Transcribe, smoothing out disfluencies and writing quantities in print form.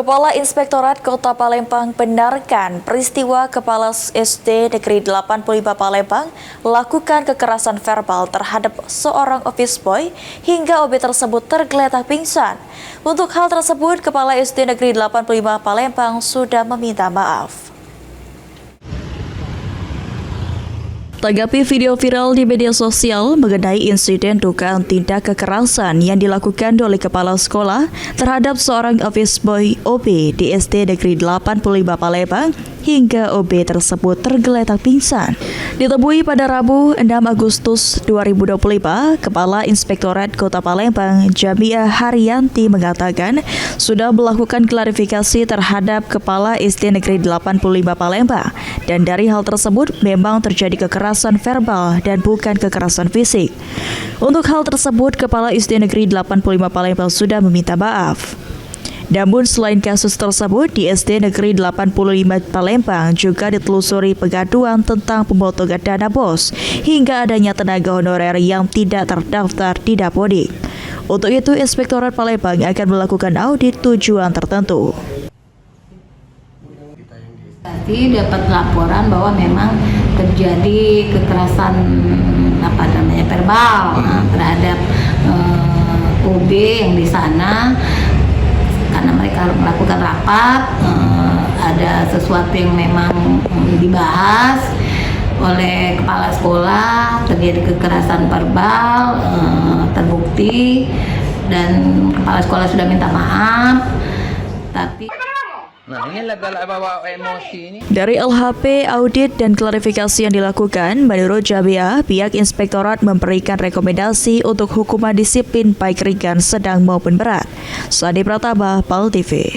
Kepala Inspektorat Kota Palembang benarkan peristiwa Kepala SD Negeri 85 Palembang lakukan kekerasan verbal terhadap seorang office boy hingga OB tersebut tergeletak pingsan. Untuk hal tersebut, Kepala SD Negeri 85 Palembang sudah meminta maaf. Tanggapi video viral di media sosial mengenai insiden dugaan tindak kekerasan yang dilakukan oleh kepala sekolah terhadap seorang office boy OB di SD Negeri 85 Palembang hingga OB tersebut tergeletak pingsan. Ditemui pada Rabu 6 Agustus 2025, Kepala Inspektorat Kota Palembang Jamiah Haryanti mengatakan sudah melakukan klarifikasi terhadap Kepala SD Negeri 85 Palembang dan dari hal tersebut memang terjadi kekerasan verbal dan bukan kekerasan fisik. Untuk hal tersebut, Kepala SD Negeri 85 Palembang sudah meminta maaf. Namun selain kasus tersebut, di SD Negeri 85 Palembang juga ditelusuri pengaduan tentang pemotongan dana BOS hingga adanya tenaga honorer yang tidak terdaftar di Dapodik. Untuk itu, Inspektorat Palembang akan melakukan audit tujuan tertentu. Dapat laporan bahwa memang terjadi kekerasan verbal terhadap OB yang di sana karena mereka melakukan rapat, ada sesuatu yang memang dibahas oleh kepala sekolah, terjadi kekerasan verbal, terbukti dan kepala sekolah sudah minta maaf, tapi dari LHP, audit dan klarifikasi yang dilakukan, menurut Jamiah, pihak inspektorat memberikan rekomendasi untuk hukuman disiplin baik ringan, sedang maupun berat. Sandi Pratama, PAL TV.